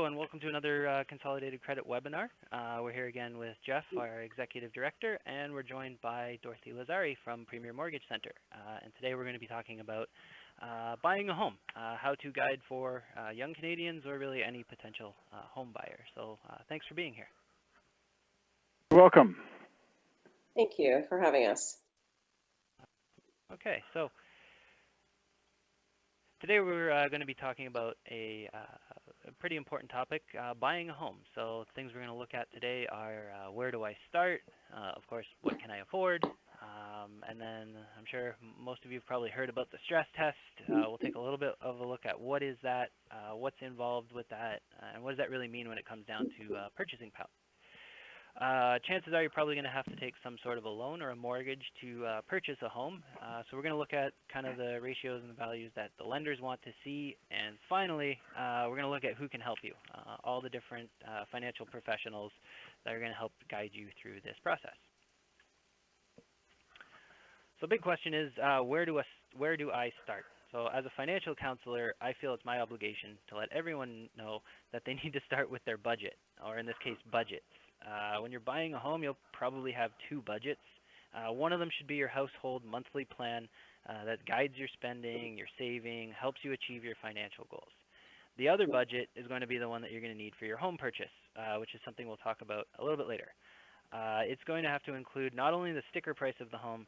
and welcome to another Consolidated Credit webinar. We're here again with Jeff, our Executive Director, and we're joined by Dorothy Lazzari from Premier Mortgage Center. And today we're going to be talking about buying a home, how-to guide for young Canadians or really any potential home buyer. So thanks for being here. You're welcome. Thank you for having us. Okay, so today we're going to be talking about a pretty important topic, buying a home. So things we're going to look at today are where do I start? Of course, what can I afford? And then I'm sure most of you have probably heard about the stress test. We'll take a little bit of a look at what is that, what's involved with that, and what does that really mean when it comes down to purchasing power. Chances are you're probably going to have to take some sort of a loan or a mortgage to purchase a home. So we're going to look at kind of the ratios and the values that the lenders want to see. And finally, we're going to look at who can help you, all the different financial professionals that are going to help guide you through this process. So the big question is, where do I start? So as a financial counselor, I feel it's my obligation to let everyone know that they need to start with their budget, or in this case, budgets. When you're buying a home, you'll probably have two budgets. One of them should be your household monthly plan that guides your spending, your saving, helps you achieve your financial goals. The other budget is going to be the one that you're going to need for your home purchase, which is something we'll talk about a little bit later. It's going to have to include not only the sticker price of the home,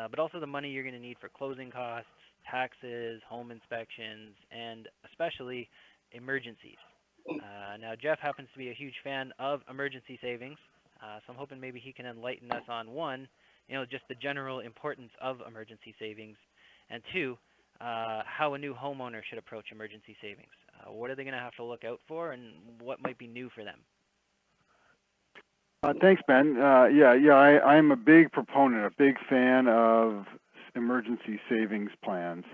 but also the money you're going to need for closing costs, taxes, home inspections, and especially emergencies. Now, Jeff happens to be a huge fan of emergency savings, so I'm hoping maybe he can enlighten us on one, just the general importance of emergency savings, and two, how a new homeowner should approach emergency savings. What are they going to have to look out for, and what might be new for them? Thanks, Ben. I'm a big proponent, a big fan of emergency savings plans.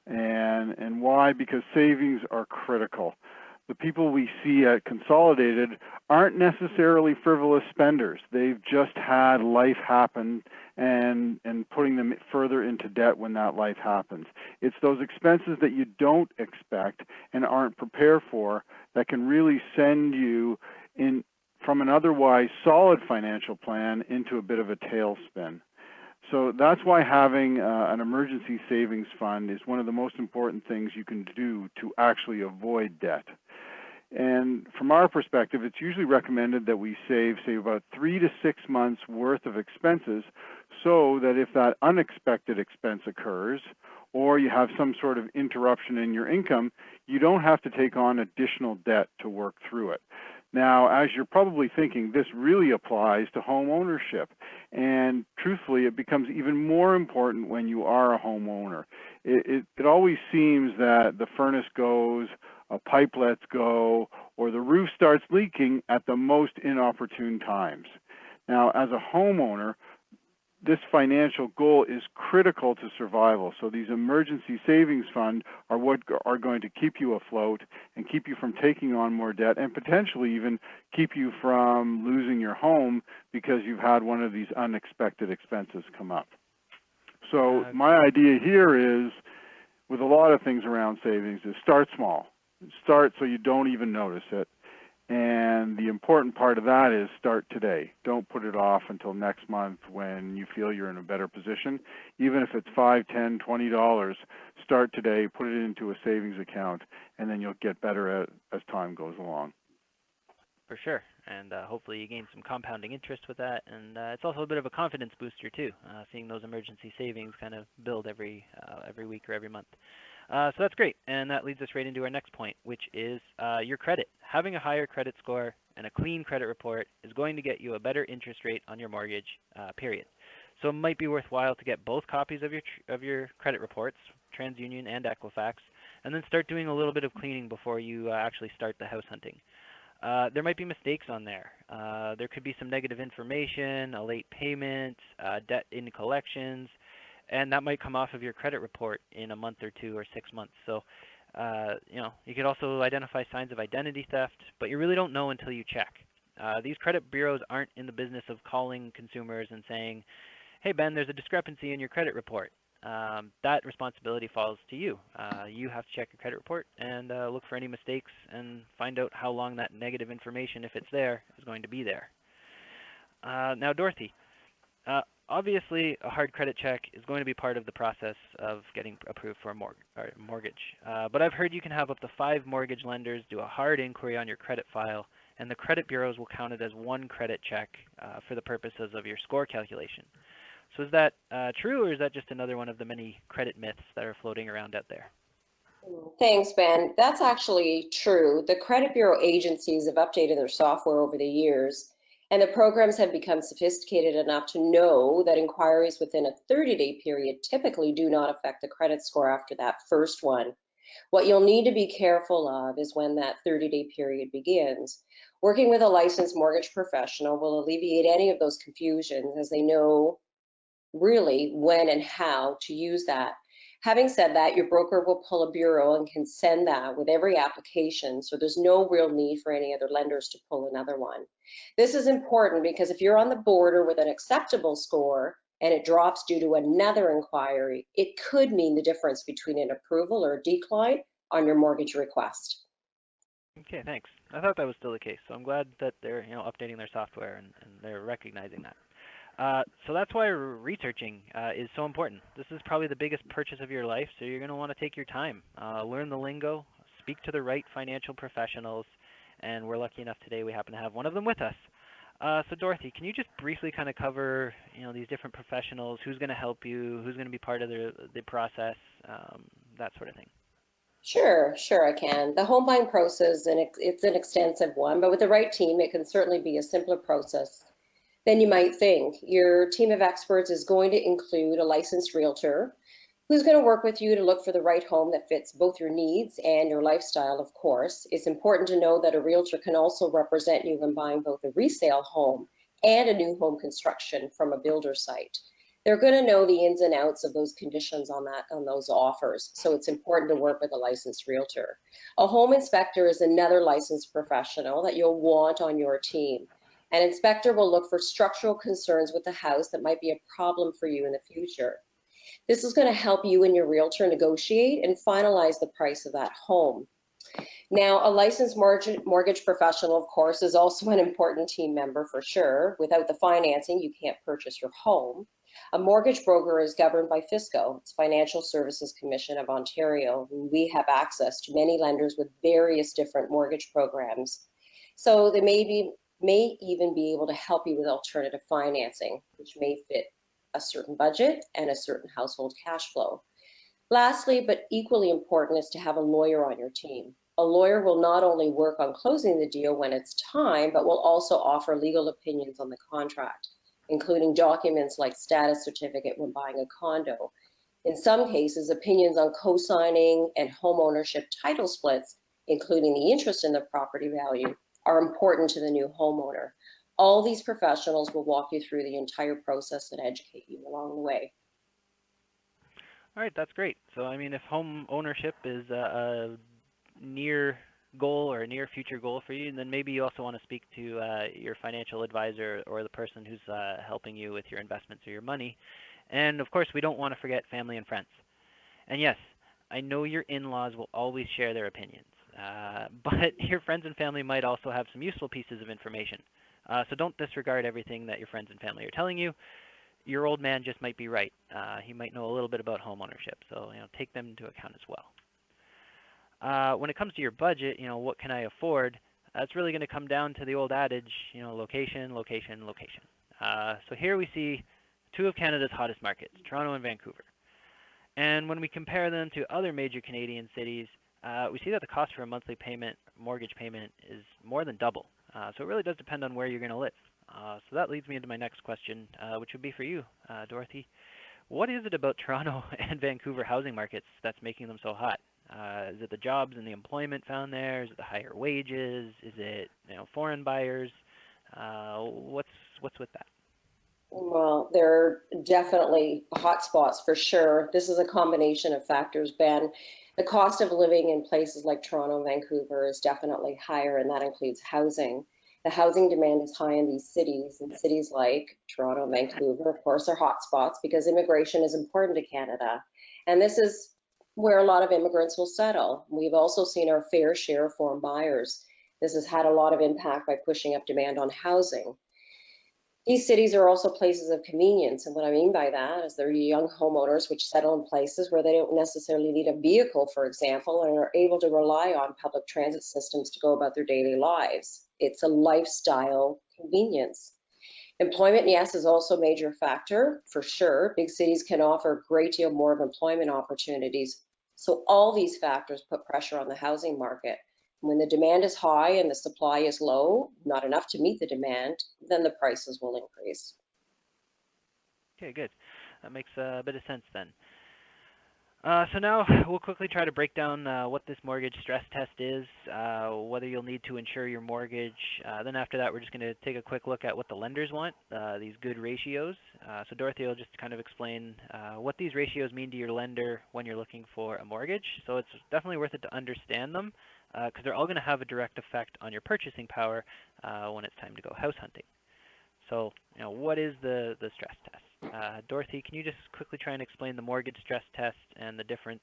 And why? Because savings are critical. The people we see at Consolidated aren't necessarily frivolous spenders. They've just had life happen and putting them further into debt when that life happens. It's those expenses that you don't expect and aren't prepared for that can really send you in from an otherwise solid financial plan into a bit of a tailspin. So that's why having an emergency savings fund is one of the most important things you can do to actually avoid debt. And from our perspective, it's usually recommended that we save, say, about 3 to 6 months worth of expenses so that if that unexpected expense occurs or you have some sort of interruption in your income, you don't have to take on additional debt to work through it. Now, as you're probably thinking, this really applies to home ownership. And truthfully, it becomes even more important when you are a homeowner. It always seems that the furnace goes, a pipe lets go, or the roof starts leaking at the most inopportune times. Now, as a homeowner, this financial goal is critical to survival. So these emergency savings funds are what are going to keep you afloat and keep you from taking on more debt and potentially even keep you from losing your home because you've had one of these unexpected expenses come up. So my idea here is, with a lot of things around savings, is start small. Start so you don't even notice it. And the important part of that is start today. Don't put it off until next month when you feel you're in a better position. Even if it's $5, $10, $20, start today, put it into a savings account, and then you'll get better as time goes along. For sure, and hopefully you gain some compounding interest with that, and it's also a bit of a confidence booster too, seeing those emergency savings kind of build every week or every month. So that's great, and that leads us right into our next point, which is your credit. Having a higher credit score and a clean credit report is going to get you a better interest rate on your mortgage, period. So it might be worthwhile to get both copies of your credit reports, TransUnion and Equifax, and then start doing a little bit of cleaning before you actually start the house hunting. There might be mistakes on there. There could be some negative information, a late payment, debt in collections, and that might come off of your credit report in a month or 2 or 6 months. So, you could also identify signs of identity theft, but you really don't know until you check. These credit bureaus aren't in the business of calling consumers and saying, hey, Ben, there's a discrepancy in your credit report. that responsibility falls to you. You have to check your credit report and look for any mistakes and find out how long that negative information, if it's there, is going to be there. Now, Dorothy, uh, obviously a hard credit check is going to be part of the process of getting approved for a mortgage. But I've heard you can have up to 5 mortgage lenders do a hard inquiry on your credit file, and the credit bureaus will count it as one credit check for the purposes of your score calculation. So is that true, or is that just another one of the many credit myths that are floating around out there? Thanks, Ben. That's actually true. The credit bureau agencies have updated their software over the years, and the programs have become sophisticated enough to know that inquiries within a 30-day period typically do not affect the credit score after that first one. What you'll need to be careful of is when that 30-day period begins. Working with a licensed mortgage professional will alleviate any of those confusions, as they know really when and how to use that. Having said that, your broker will pull a bureau and can send that with every application, so there's no real need for any other lenders to pull another one. This is important because if you're on the border with an acceptable score and it drops due to another inquiry, it could mean the difference between an approval or a decline on your mortgage request. Okay, thanks. I thought that was still the case, so I'm glad that they're updating their software and they're recognizing that. So that's why researching is so important. This is probably the biggest purchase of your life, so you're going to want to take your time, learn the lingo, speak to the right financial professionals, and we're lucky enough today we happen to have one of them with us. So Dorothy, can you just briefly kind of cover these different professionals, who's going to help you, who's going to be part of the process, that sort of thing? Sure, I can. The home buying process, and it's an extensive one, but with the right team, it can certainly be a simpler process than you might think. Your team of experts is going to include a licensed realtor who's going to work with you to look for the right home that fits both your needs and your lifestyle, of course. It's important to know that a realtor can also represent you when buying both a resale home and a new home construction from a builder site. They're going to know the ins and outs of those conditions on those offers, so it's important to work with a licensed realtor. A home inspector is another licensed professional that you'll want on your team. An inspector will look for structural concerns with the house that might be a problem for you in the future. This is going to help you and your realtor negotiate and finalize the price of that home. Now, a licensed mortgage professional, of course, is also an important team member for sure. Without the financing, you can't purchase your home. A mortgage broker is governed by FSCO, it's Financial Services Commission of Ontario. We have access to many lenders with various different mortgage programs. So they may even be able to help you with alternative financing, which may fit a certain budget and a certain household cash flow. Lastly, but equally important, is to have a lawyer on your team. A lawyer will not only work on closing the deal when it's time, but will also offer legal opinions on the contract, including documents like status certificate when buying a condo. In some cases, opinions on co-signing and home ownership title splits, including the interest in the property value, are important to the new homeowner. All these professionals will walk you through the entire process and educate you along the way. All right, that's great. So, I mean, if home ownership is a near goal or a near future goal for you, then maybe you also want to speak to your financial advisor or the person who's helping you with your investments or your money. And of course, we don't want to forget family and friends. And yes, I know your in-laws will always share their opinions, but your friends and family might also have some useful pieces of information. So don't disregard everything that your friends and family are telling you. Your old man just might be right. He might know a little bit about home ownership, so take them into account as well. When it comes to your budget, what can I afford? It's really going to come down to the old adage, location, location, location. So here we see two of Canada's hottest markets, Toronto and Vancouver. And when we compare them to other major Canadian cities, we see that the cost for a monthly mortgage payment, is more than double. So it really does depend on where you're going to live. So that leads me into my next question, which would be for you, Dorothy. What is it about Toronto and Vancouver housing markets that's making them so hot? Is it the jobs and the employment found there? Is it the higher wages? Is it foreign buyers? What's with that? Well, there are definitely hot spots for sure. This is a combination of factors, Ben. The cost of living in places like Toronto and Vancouver is definitely higher, and that includes housing. The housing demand is high in these cities, and cities like Toronto and Vancouver, of course, are hotspots because immigration is important to Canada. And this is where a lot of immigrants will settle. We've also seen our fair share of foreign buyers. This has had a lot of impact by pushing up demand on housing. These cities are also places of convenience, and what I mean by that is they're young homeowners which settle in places where they don't necessarily need a vehicle, for example, and are able to rely on public transit systems to go about their daily lives. It's a lifestyle convenience. Employment, yes, is also a major factor, for sure. Big cities can offer a great deal more of employment opportunities. So all these factors put pressure on the housing market. When the demand is high and the supply is low, not enough to meet the demand, then the prices will increase. Okay, good. That makes a bit of sense then. So now we'll quickly try to break down what this mortgage stress test is, whether you'll need to insure your mortgage. Then after that, we're just going to take a quick look at what the lenders want, these good ratios. So Dorothy will just kind of explain what these ratios mean to your lender when you're looking for a mortgage. So it's definitely worth it to understand them because they're all going to have a direct effect on your purchasing power when it's time to go house hunting. So, what is the stress test? Dorothy, can you just quickly try and explain the mortgage stress test and the difference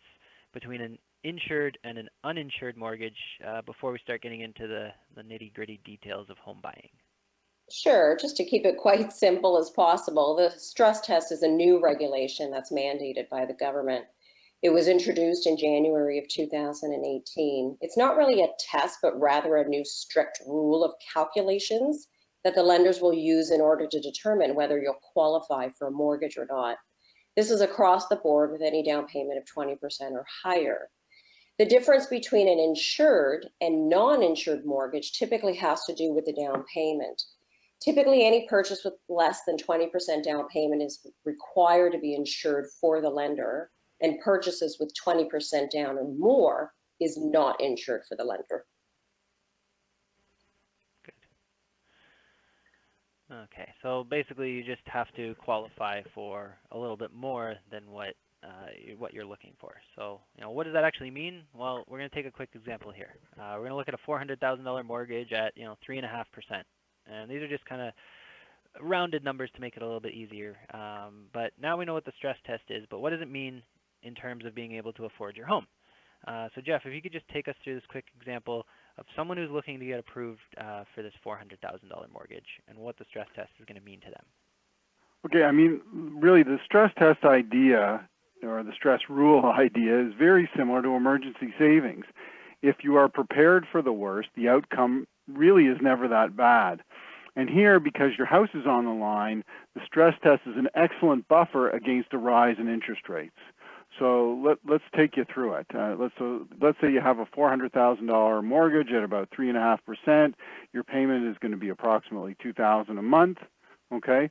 between an insured and an uninsured mortgage before we start getting into the nitty-gritty details of home buying? Sure, just to keep it quite simple as possible, the stress test is a new regulation that's mandated by the government. It was introduced in January of 2018. It's not really a test, but rather a new strict rule of calculations that the lenders will use in order to determine whether you'll qualify for a mortgage or not. This is across the board with any down payment of 20% or higher. The difference between an insured and non-insured mortgage typically has to do with the down payment. Typically, any purchase with less than 20% down payment is required to be insured for the lender, and purchases with 20% down or more is not insured for the lender. Okay, so basically you just have to qualify for a little bit more than what you're looking for. So, what does that actually mean? Well, we're going to take a quick example here. We're going to look at a $400,000 mortgage at 3.5%, and these are just kind of rounded numbers to make it a little bit easier. But now we know what the stress test is. But what does it mean in terms of being able to afford your home? So Jeff, if you could just take us through this quick example of someone who's looking to get approved for this $400,000 mortgage and what the stress test is going to mean to them. Okay, I mean, really the stress test idea or the stress rule idea is very similar to emergency savings. If you are prepared for the worst, the outcome really is never that bad. And here, because your house is on the line, the stress test is an excellent buffer against a rise in interest rates. So let's take you through it. Let's say you have a $400,000 mortgage at about 3.5%. Your payment is going to be approximately $2,000 a month. Okay.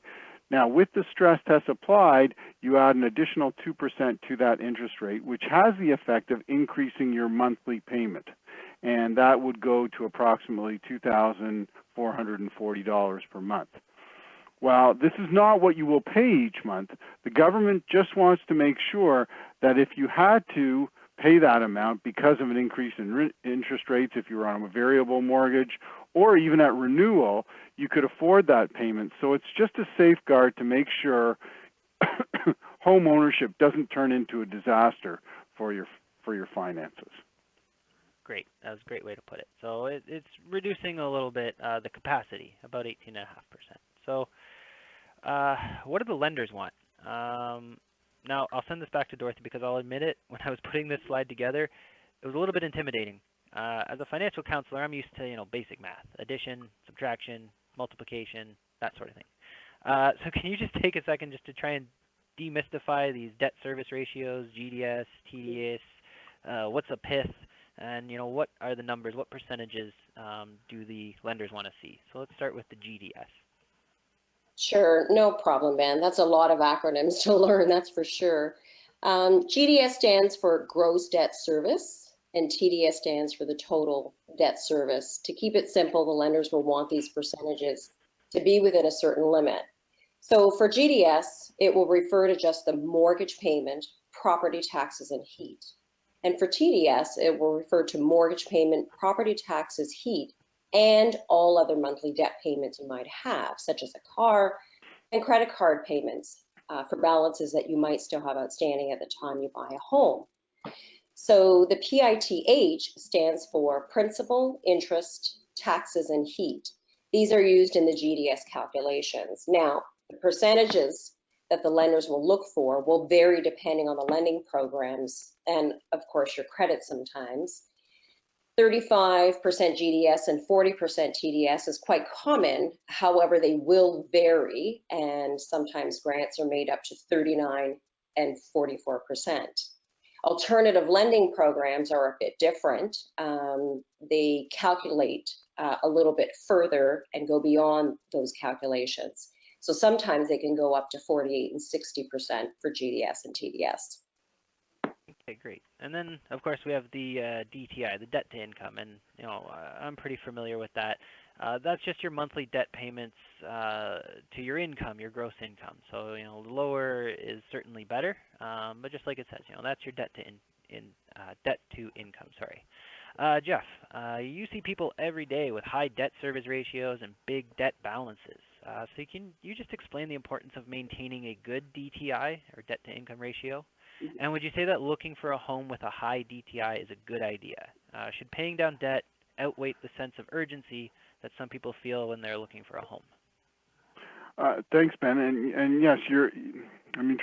Now, with the stress test applied, you add an additional 2% to that interest rate, which has the effect of increasing your monthly payment, and that would go to approximately $2,440 per month. Well, this is not what you will pay each month. The government just wants to make sure that if you had to pay that amount because of an increase in interest rates, if you were on a variable mortgage, or even at renewal, you could afford that payment. So it's just a safeguard to make sure home ownership doesn't turn into a disaster for your finances. Great. That was a great way to put it. So it's reducing a little bit the capacity, about 18.5%. So what do the lenders want? Now, I'll send this back to Dorothy because I'll admit it, when I was putting this slide together, it was a little bit intimidating. As a financial counselor, I'm used to, basic math, addition, subtraction, multiplication, that sort of thing. So can you just take a second just to try and demystify these debt service ratios, GDS, TDS, what's a PIF, and what are the numbers, what percentages do the lenders want to see? So let's start with the GDS. Sure, no problem, Ben. That's a lot of acronyms to learn, that's for sure. GDS stands for gross debt service, and TDS stands for the total debt service. To keep it simple, the lenders will want these percentages to be within a certain limit. So for GDS, it will refer to just the mortgage payment, property taxes, and heat. And for TDS, it will refer to mortgage payment, property taxes, heat, and all other monthly debt payments you might have, such as a car and credit card payments for balances that you might still have outstanding at the time you buy a home. So the PITH stands for principal, interest, taxes, and heat. These are used in the GDS calculations. Now, the percentages that the lenders will look for will vary depending on the lending programs and, of course, your credit sometimes. 35% GDS and 40% TDS is quite common. However, they will vary, and sometimes grants are made up to 39 and 44%. Alternative lending programs are a bit different. They calculate a little bit further and go beyond those calculations. So sometimes they can go up to 48 and 60% for GDS and TDS. Okay, great. And then, of course, we have the DTI, the debt to income, and I'm pretty familiar with that. That's just your monthly debt payments to your income, your gross income. So, lower is certainly better, but just like it says, that's your debt to income. Sorry. Jeff, you see people every day with high debt service ratios and big debt balances. So can you just explain the importance of maintaining a good DTI or debt to income ratio? And would you say that looking for a home with a high DTI is a good idea? Should paying down debt outweigh the sense of urgency that some people feel when they're looking for a home? Thanks, Ben. And yes,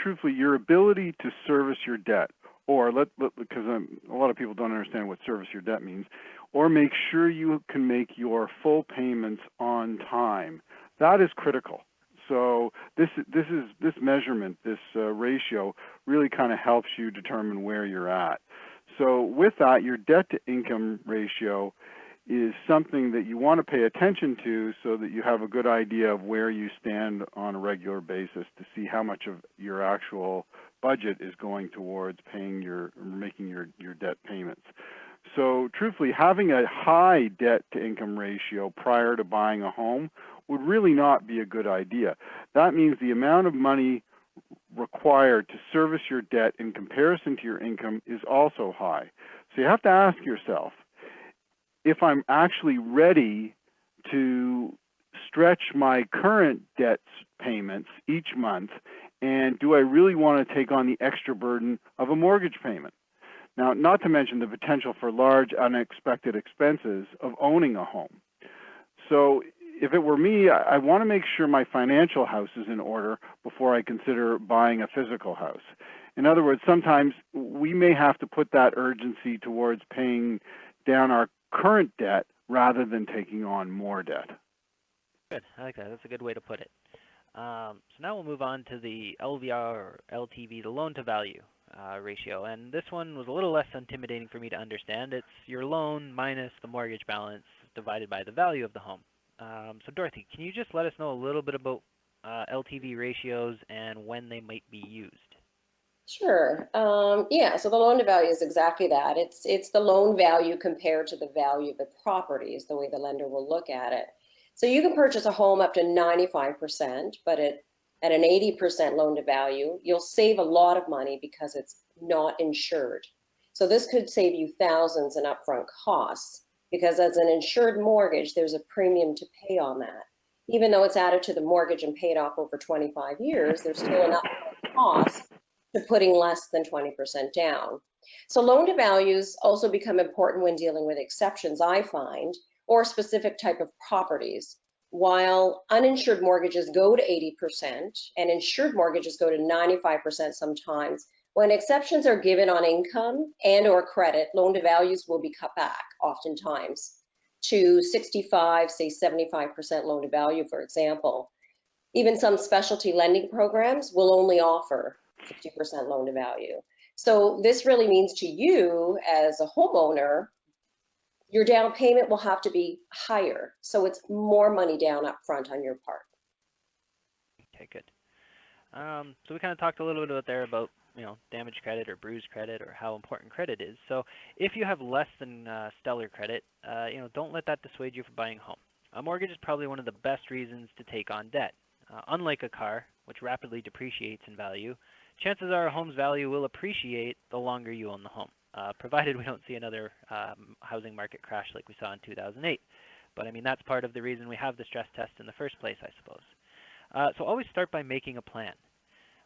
truthfully, your ability to service your debt, or because a lot of people don't understand what service your debt means, or make sure you can make your full payments on time. That is critical. So this measurement, this ratio, really kind of helps you determine where you're at. So with that, your debt to income ratio is something that you want to pay attention to so that you have a good idea of where you stand on a regular basis to see how much of your actual budget is going towards making your debt payments. So truthfully, having a high debt to income ratio prior to buying a home would really not be a good idea. That means the amount of money required to service your debt in comparison to your income is also high. So you have to ask yourself, if I'm actually ready to stretch my current debt payments each month, and do I really want to take on the extra burden of a mortgage payment? Now, not to mention the potential for large unexpected expenses of owning a home. So if it were me, I want to make sure my financial house is in order before I consider buying a physical house. In other words, sometimes we may have to put that urgency towards paying down our current debt rather than taking on more debt. Good. I like that. That's a good way to put it. So now we'll move on to the LVR or LTV, the loan to value ratio. And this one was a little less intimidating for me to understand. It's your loan minus the mortgage balance divided by the value of the home. So Dorothy, can you just let us know a little bit about LTV ratios and when they might be used? Sure. Yeah, so the loan to value is exactly that. It's the loan value compared to the value of the property is the way the lender will look at it. So you can purchase a home up to 95%, but at an 80% loan to value, you'll save a lot of money because it's not insured. So this could save you thousands in upfront costs because as an insured mortgage, there's a premium to pay on that. Even though it's added to the mortgage and paid off over 25 years, there's still an upfront cost to putting less than 20% down. So loan to values also become important when dealing with exceptions, I find, or specific type of properties. While uninsured mortgages go to 80% and insured mortgages go to 95% sometimes, when exceptions are given on income and or credit, loan to values will be cut back oftentimes to 65, say 75% loan to value, for example. Even some specialty lending programs will only offer 50% loan to value. So this really means to you as a homeowner, your down payment will have to be higher. So it's more money down up front on your part. Okay, good. So we kind of talked a little bit there about damaged credit or bruised credit or how important credit is. So if you have less than stellar credit, don't let that dissuade you from buying a home. A mortgage is probably one of the best reasons to take on debt. Unlike a car, which rapidly depreciates in value, chances are a home's value will appreciate the longer you own the home, provided we don't see another housing market crash like we saw in 2008. But I mean, that's part of the reason we have the stress test in the first place, I suppose. So always start by making a plan.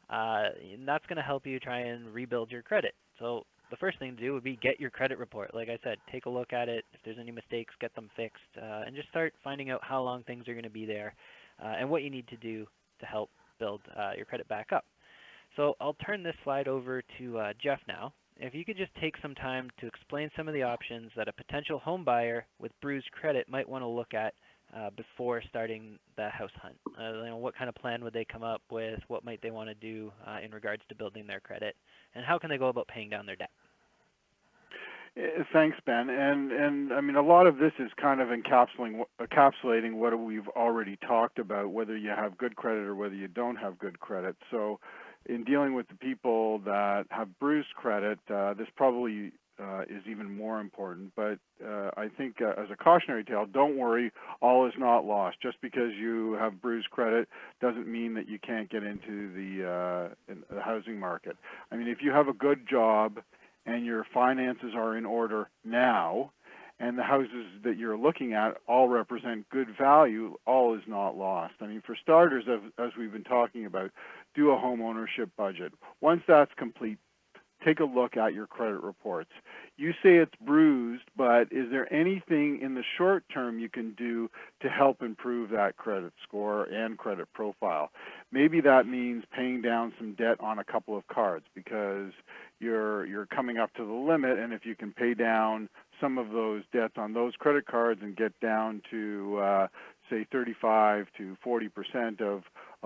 And that's going to help you try and rebuild your credit. So the first thing to do would be get your credit report. Like I said, take a look at it. If there's any mistakes, get them fixed, and just start finding out how long things are going to be there and what you need to do to help build your credit back up. So I'll turn this slide over to Jeff now. If you could just take some time to explain some of the options that a potential home buyer with bruised credit might want to look at before starting the house hunt. What kind of plan would they come up with? What might they want to do in regards to building their credit? And how can they go about paying down their debt? Thanks, Ben. And I mean, a lot of this is kind of encapsulating what we've already talked about, whether you have good credit or whether you don't have good credit. So in dealing with the people that have bruised credit, this probably is even more important. But I think as a cautionary tale, don't worry, all is not lost. Just because you have bruised credit doesn't mean that you can't get into the housing market. I mean, if you have a good job and your finances are in order now, and the houses that you're looking at all represent good value, all is not lost. I mean, for starters, as we've been talking about, do a home ownership budget. Once that's complete, take a look at your credit reports. You say it's bruised, but is there anything in the short term you can do to help improve that credit score and credit profile? Maybe that means paying down some debt on a couple of cards because you're coming up to the limit, and if you can pay down some of those debts on those credit cards and get down to say 35 to 40% of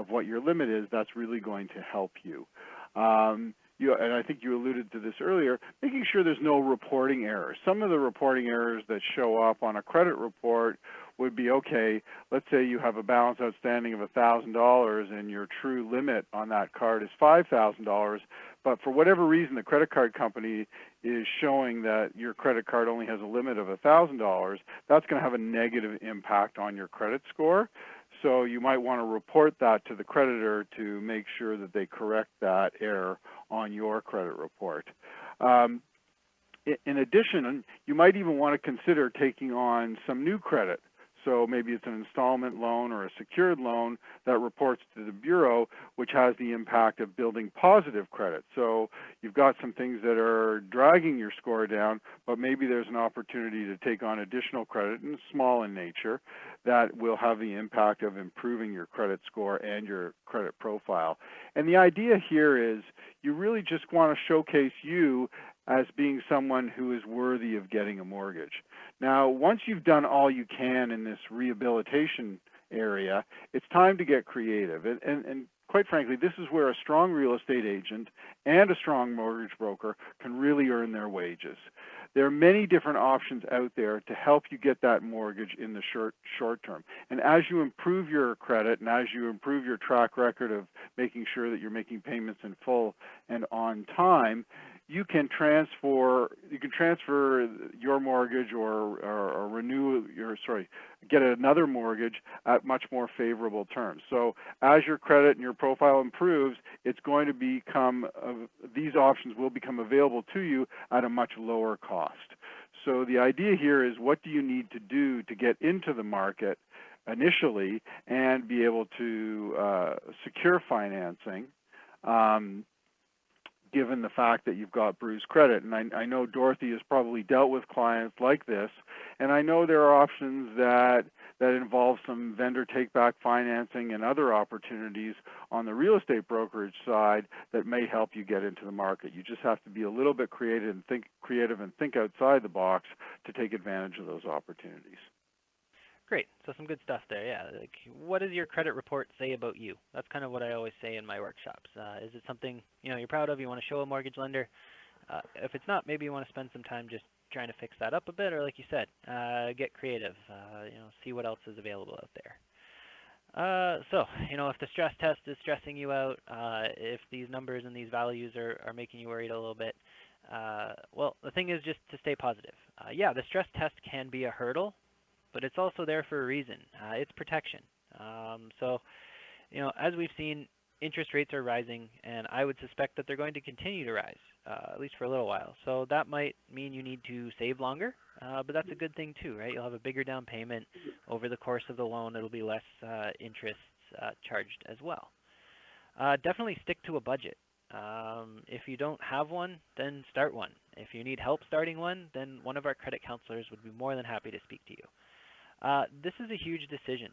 what your limit is, that's really going to help you. And I think you alluded to this earlier, making sure there's no reporting errors. Some of the reporting errors that show up on a credit report would be, okay, let's say you have a balance outstanding of $1,000 and your true limit on that card is $5,000, but for whatever reason the credit card company is showing that your credit card only has a limit of $1,000, that's going to have a negative impact on your credit score. So you might want to report that to the creditor to make sure that they correct that error on your credit report. In addition, you might even want to consider taking on some new credit. So maybe it's an installment loan or a secured loan that reports to the Bureau, which has the impact of building positive credit. So you've got some things that are dragging your score down, but maybe there's an opportunity to take on additional credit, and small in nature, that will have the impact of improving your credit score and your credit profile. And the idea here is you really just want to showcase you as being someone who is worthy of getting a mortgage. Now, once you've done all you can in this rehabilitation area, it's time to get creative. And quite frankly, this is where a strong real estate agent and a strong mortgage broker can really earn their wages. There are many different options out there to help you get that mortgage in the short term. And as you improve your credit and as you improve your track record of making sure that you're making payments in full and on time, you can transfer your mortgage or get another mortgage at much more favorable terms. So as your credit and your profile improves, it's going to become, these options will become available to you at a much lower cost. So the idea here is, what do you need to do to get into the market initially and be able to secure financing, given the fact that you've got bruised credit. And I know Dorothy has probably dealt with clients like this, and I know there are options that involve some vendor take-back financing and other opportunities on the real estate brokerage side that may help you get into the market. You just have to be a little bit creative and think outside the box to take advantage of those opportunities. Great. So some good stuff there. Yeah. Like, what does your credit report say about you? That's kind of what I always say in my workshops. Is it something you're proud of? You want to show a mortgage lender? If it's not, maybe you want to spend some time just trying to fix that up a bit, or like you said, get creative. See what else is available out there. So if the stress test is stressing you out, if these numbers and these values are making you worried a little bit, well, the thing is just to stay positive. Yeah, the stress test can be a hurdle, but it's also there for a reason. It's protection. So, as we've seen, interest rates are rising, and I would suspect that they're going to continue to rise. at least for a little while. So that might mean you need to save longer, but that's a good thing too, right? You'll have a bigger down payment over the course of the loan. It'll be less interest charged as well. Definitely stick to a budget. If you don't have one, then start one. If you need help starting one, then one of our credit counselors would be more than happy to speak to you. This is a huge decision,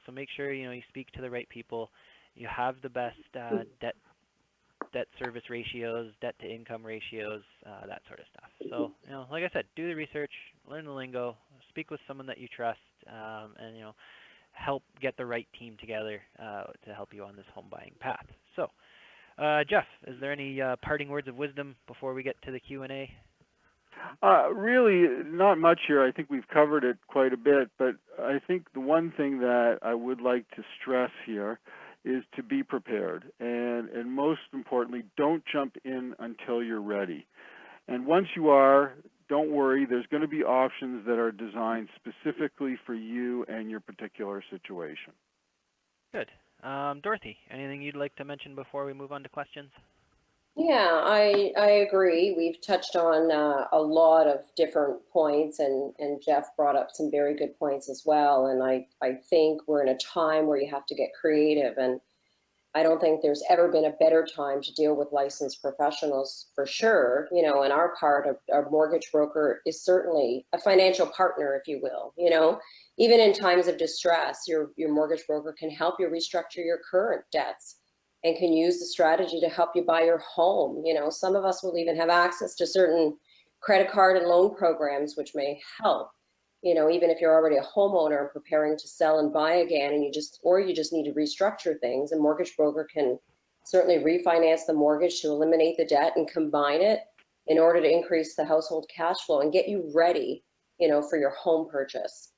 so make sure you speak to the right people. You have the best debt service ratios, debt to income ratios, that sort of stuff. So like I said, do the research, learn the lingo, speak with someone that you trust, and help get the right team together to help you on this home buying path. So, Jeff, is there any parting words of wisdom before we get to the Q&A? Really, not much here. I think we've covered it quite a bit, but I think the one thing that I would like to stress here is to be prepared, and most importantly, don't jump in until you're ready. And once you are, don't worry, there's going to be options that are designed specifically for you and your particular situation. Good. Dorothy, anything you'd like to mention before we move on to questions? Yeah, I agree. We've touched on a lot of different points, and Jeff brought up some very good points as well. And I think we're in a time where you have to get creative, and I don't think there's ever been a better time to deal with licensed professionals for sure. And our part of our mortgage broker is certainly a financial partner, if you will. Even in times of distress, your mortgage broker can help you restructure your current debts and can use the strategy to help you buy your home. Some of us will even have access to certain credit card and loan programs, which may help. Even if you're already a homeowner and preparing to sell and buy again, and you just need to restructure things, a mortgage broker can certainly refinance the mortgage to eliminate the debt and combine it in order to increase the household cash flow and get you ready, for your home purchase.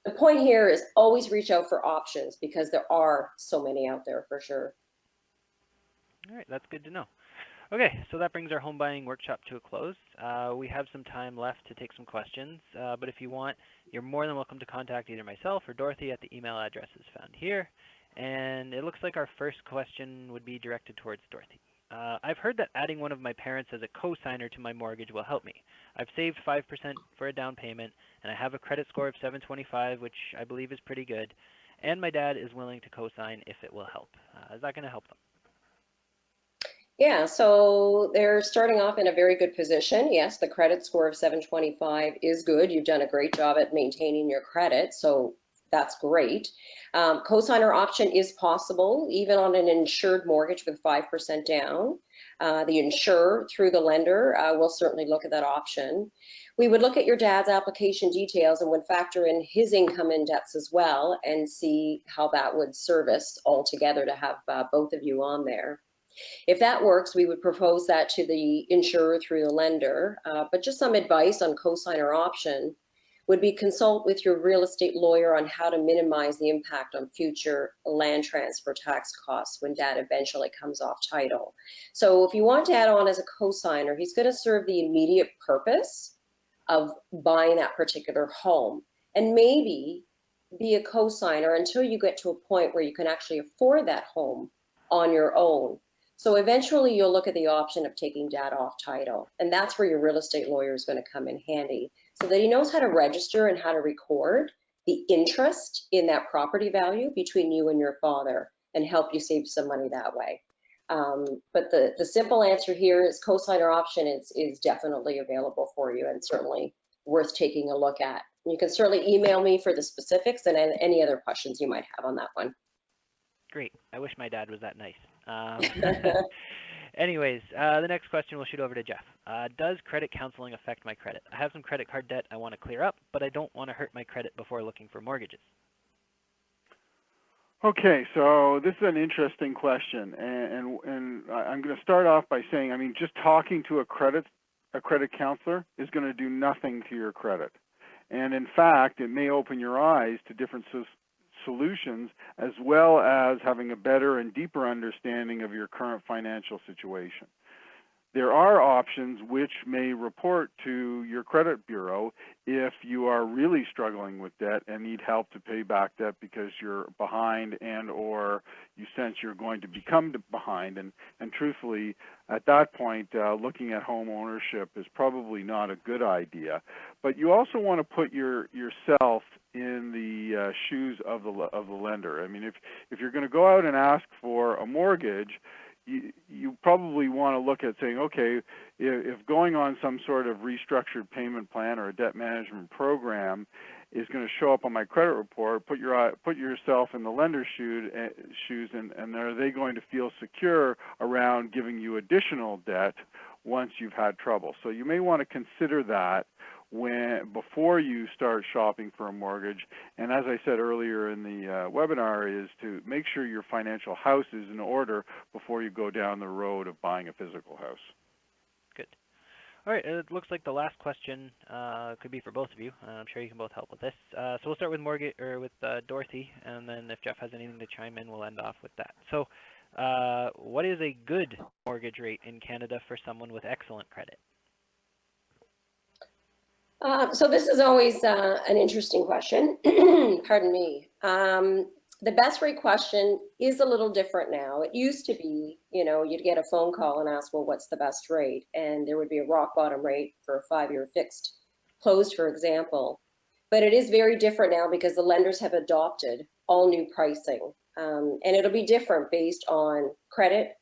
The point here is always reach out for options because there are so many out there for sure. All right, that's good to know. Okay, so that brings our home buying workshop to a close. We have some time left to take some questions, but if you want, you're more than welcome to contact either myself or Dorothy at the email addresses found here. And it looks like our first question would be directed towards Dorothy. I've heard that adding one of my parents as a co-signer to my mortgage will help me. I've saved 5% for a down payment, and I have a credit score of 725, which I believe is pretty good. And my dad is willing to co-sign if it will help. Is that going to help them? Yeah, so they're starting off in a very good position. Yes, the credit score of 725 is good. You've done a great job at maintaining your credit, so that's great. Cosigner option is possible, even on an insured mortgage with 5% down. The insurer, through the lender, will certainly look at that option. We would look at your dad's application details and would factor in his income and debts as well and see how that would service altogether to have both of you on there. If that works, we would propose that to the insurer through the lender. But just some advice on cosigner option would be consult with your real estate lawyer on how to minimize the impact on future land transfer tax costs when dad eventually comes off title. So if you want to add on as a cosigner, he's going to serve the immediate purpose of buying that particular home and maybe be a cosigner until you get to a point where you can actually afford that home on your own. So eventually you'll look at the option of taking dad off title, and that's where your real estate lawyer is going to come in handy so that he knows how to register and how to record the interest in that property value between you and your father and help you save some money that way. But the simple answer here is cosigner option is definitely available for you and certainly worth taking a look at. You can certainly email me for the specifics and any other questions you might have on that one. Great. I wish my dad was that nice. Anyways, the next question we'll shoot over to Jeff. Does credit counseling affect my credit? I have some credit card debt I want to clear up, but I don't want to hurt my credit before looking for mortgages. Okay, so this is an interesting question, and I'm going to start off by saying, I mean, just talking to a credit counselor is going to do nothing to your credit. And in fact, it may open your eyes to different solutions, as well as having a better and deeper understanding of your current financial situation. there are options which may report to your credit bureau if you are really struggling with debt and need help to pay back debt because you're behind and or you sense you're going to become behind. And truthfully, at that point, looking at home ownership is probably not a good idea. But you also want to put yourself in the shoes of the lender. I mean, if you're going to go out and ask for a mortgage, you probably want to look at saying, okay, if going on some sort of restructured payment plan or a debt management program is going to show up on my credit report, put yourself in the lender's shoes, and are they going to feel secure around giving you additional debt once you've had trouble? So you may want to consider that before you start shopping for a mortgage. And as I said earlier in the webinar, is to make sure your financial house is in order before you go down the road of buying a physical house. Good. All right, it looks like the last question could be for both of you. I'm sure you can both help with this. So we'll start with Dorothy, and then if Jeff has anything to chime in, we'll end off with that. So what is a good mortgage rate in Canada for someone with excellent credit? So this is always an interesting question. Pardon me. The best rate question is a little different now. It used to be, you'd get a phone call and ask, well, what's the best rate? And there would be a rock bottom rate for a 5-year fixed closed, for example. But it is very different now because the lenders have adopted all new pricing. And it'll be different based on credit,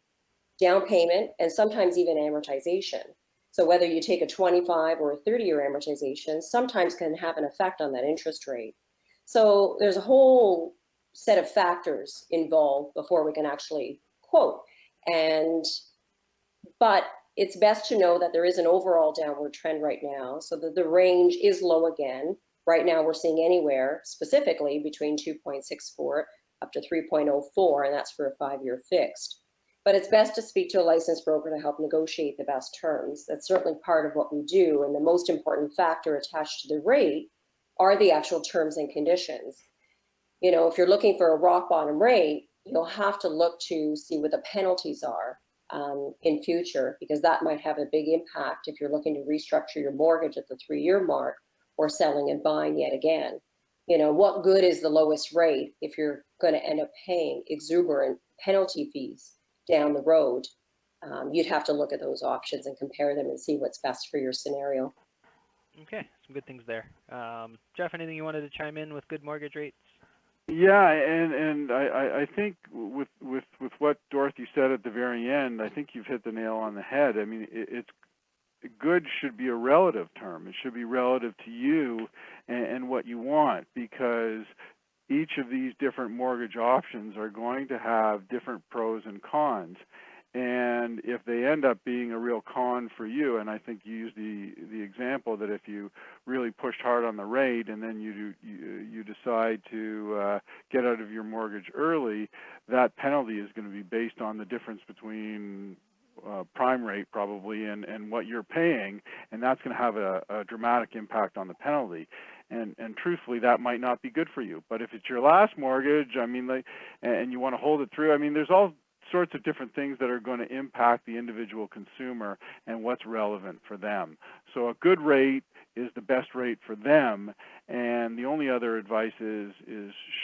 down payment, and sometimes even amortization. So whether you take a 25 or a 30-year amortization, sometimes can have an effect on that interest rate. So there's a whole set of factors involved before we can actually quote. But it's best to know that there is an overall downward trend right now, so that the range is low again. Right now we're seeing anywhere specifically between 2.64 up to 3.04, and that's for a 5-year fixed. But it's best to speak to a licensed broker to help negotiate the best terms. That's certainly part of what we do. And the most important factor attached to the rate are the actual terms and conditions. If you're looking for a rock bottom rate, you'll have to look to see what the penalties are in future, because that might have a big impact if you're looking to restructure your mortgage at the 3-year mark or selling and buying yet again. What good is the lowest rate if you're going to end up paying exuberant penalty fees down the road? You'd have to look at those options and compare them and see what's best for your scenario. Okay, some good things there. Jeff, anything you wanted to chime in with good mortgage rates? Yeah, and I think with what Dorothy said at the very end, I think you've hit the nail on the head. I mean, it's good should be a relative term. It should be relative to you and what you want, because each of these different mortgage options are going to have different pros and cons. And if they end up being a real con for you, and I think you used the example that if you really pushed hard on the rate and then you decide to get out of your mortgage early, that penalty is going to be based on the difference between prime rate probably and what you're paying, and that's going to have a dramatic impact on the penalty. And truthfully, that might not be good for you. But if it's your last mortgage, I mean, and you want to hold it through, I mean, there's all sorts of different things that are going to impact the individual consumer and what's relevant for them. So a good rate is the best rate for them, and the only other advice is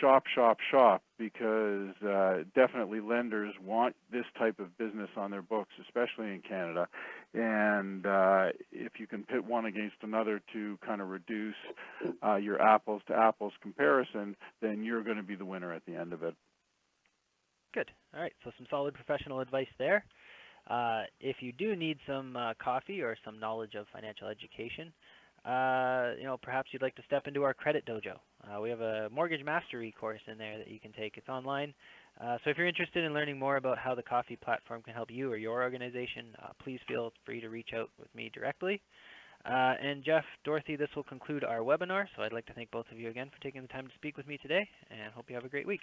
shop, shop, shop, because definitely lenders want this type of business on their books, especially in Canada. And if you can pit one against another to kind of reduce your apples to apples comparison, then you're going to be the winner at the end of it. Good. All right, so some solid professional advice there. If you do need some coffee or some knowledge of financial education, perhaps you'd like to step into our credit dojo. We have a mortgage mastery course in there that you can take. It's online. So if you're interested in learning more about how the coffee platform can help you or your organization, please feel free to reach out with me directly. And Jeff, Dorothy, this will conclude our webinar. So I'd like to thank both of you again for taking the time to speak with me today, and hope you have a great week.